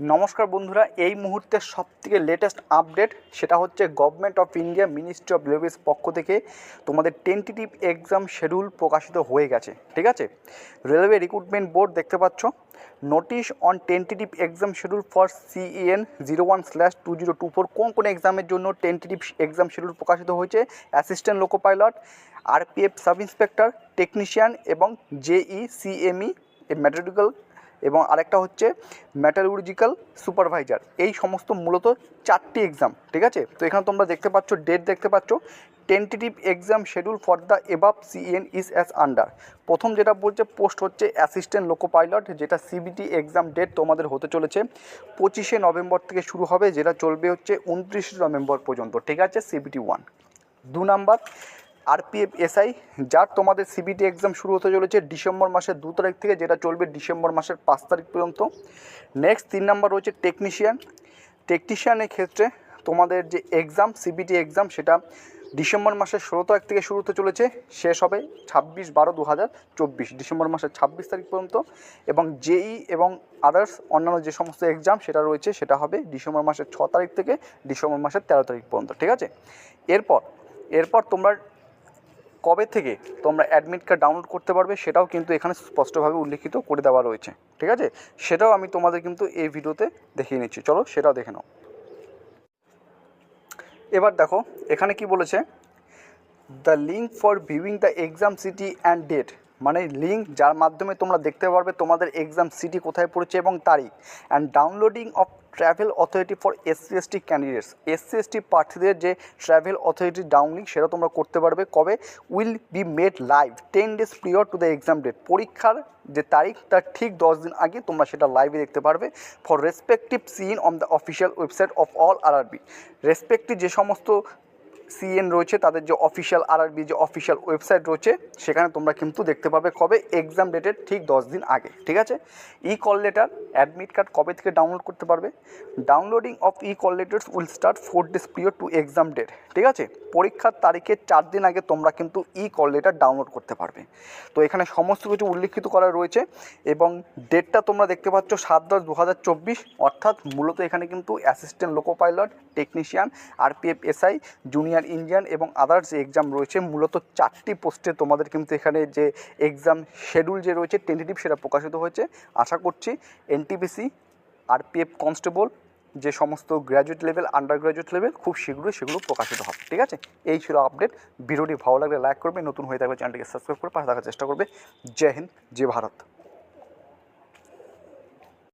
নমস্কার বন্ধুরা, এই মুহূর্তে সবথেকে লেটেস্ট আপডেট সেটা হচ্ছে government of India ministry of railways পক্ষ থেকে তোমাদের টেন্টেটিভ এক্সাম শিডিউল প্রকাশিত হয়ে গেছে। ঠিক আছে, রেলওয়ে রিক্রুটমেন্ট বোর্ড দেখতে পাচ্ছ notice on tentative exam schedule for CEN 01/2024 কোন এক্সামের জন্য টেন্টেটিভ এক্সাম শিডিউল প্রকাশিত হয়েছে। Assistant loco pilot, RPF sub inspector, technician এবং JE CME মেট্রোলজিক্যাল এবং আরেকটা হচ্ছে মেটালুর্জিক্যাল সুপারভাইজার। এই সমস্ত মূলত 4টি এক্সাম। ঠিক আছে, তো এখানে তোমরা দেখতে পাচ্ছ ডেট দেখতে পাচ্ছ, tentative exam schedule for the above CEN is as under. প্রথম যেটা বলছে পোস্ট হচ্ছে অ্যাসিস্ট্যান্ট লোকো পাইলট, যেটা CBT এক্সাম ডেট তোমাদের হতে চলেছে 25শে নভেম্বর থেকে শুরু হবে, যেটা চলবে হচ্ছে 29শে নভেম্বর পর্যন্ত। ঠিক আছে, CBT 1। 2 নাম্বার RPF SI, যার তোমাদের CBT এক্সাম শুরু হতে চলেছে ডিসেম্বর মাসের 2 তারিখ থেকে, যেটা চলবে ডিসেম্বর মাসের 5 তারিখ পর্যন্ত। নেক্সট 3 নাম্বার রয়েছে টেকনিশিয়ানের ক্ষেত্রে তোমাদের যে এক্সাম CBT এক্সাম সেটা ডিসেম্বর মাসের 16 তারিখ থেকে শুরু হতে চলেছে, শেষ হবে 26/12/2024 ডিসেম্বর মাসের 26 তারিখ পর্যন্ত। এবং JE এবং আদার্স অন্যান্য যে সমস্ত এক্সাম সেটা রয়েছে সেটা হবে ডিসেম্বর মাসের 6 তারিখ থেকে ডিসেম্বর মাসের 13 তারিখ পর্যন্ত। ঠিক আছে, এরপর তোমরা কবে থেকে তোমরা অ্যাডমিট কার্ড ডাউনলোড করতে পারবে সেটাও কিন্তু এখানে স্পষ্টভাবে উল্লেখিত করে দেওয়া রয়েছে। ঠিক আছে, সেটাও আমি তোমাদের কিন্তু এই ভিডিওতে দেখিয়ে নিচ্ছি, চলো সেটাও দেখে নাও। এবার দেখো এখানে কি বলেছে, the link for viewing the exam city and date, মানে লিঙ্ক যার মাধ্যমে তোমরা দেখতে পারবে তোমাদের এক্সাম সিটি কোথায় পড়েছে এবং তারিখ। And downloading of travel authority for SC/ST candidates, SC/ST প্রার্থীদের যে ট্রাভেল অথরিটি ডাউনলিং সেটা তোমরা করতে পারবে কবে, will be made live 10 days prior to the exam date, পরীক্ষার যে তারিখ তার ঠিক 10 দিন আগে তোমরা সেটা লাইভে দেখতে পারবে। For respective seen on the official website of all RRB, respective যে সমস্ত CN রয়েছে তাদের যে অফিসিয়াল RRB যে অফিসিয়াল ওয়েবসাইট রয়েছে সেখানে তোমরা কিন্তু দেখতে পাবে কবে, এক্সাম ডেটের ঠিক 10 দিন আগে। ঠিক আছে, কল লেটার অ্যাডমিট কার্ড কবে থেকে ডাউনলোড করতে পারবে, downloading of call letters will start 4 days prior to exam date. ঠিক আছে, পরীক্ষার তারিখের 4 দিন আগে তোমরা কিন্তু কল লেটার ডাউনলোড করতে পারবে। তো এখানে সমস্ত কিছু উল্লেখিত করা রয়েছে এবং ডেটটা তোমরা দেখতে পাচ্ছ 7/10/2024, অর্থাৎ মূলত এখানে কিন্তু assistant loco pilot, technician, RPF SI, junior engineer এবং আদার্স যে এক্সাম রয়েছে মূলত 4টি পোস্টে তোমাদের কিন্তু এখানে যে এক্সাম শিডিউল যে রয়েছে টেন্টেটিভ সেটা প্রকাশিত হয়েছে। আশা করছি NTPC, RPF কনস্টেবল যে সমস্ত graduate level, under graduate level খুব শীঘ্রই সেগুলো প্রকাশিত হবে। ঠিক আছে, এই ছিল আপডেট। ভিডিওটি ভালো লাগলে লাইক করবে, নতুন হয়ে থাকলে চ্যানেলটিকে সাবস্ক্রাইব করে পাশে থাকার চেষ্টা করবে। জয় হিন্দ, জয় ভারত।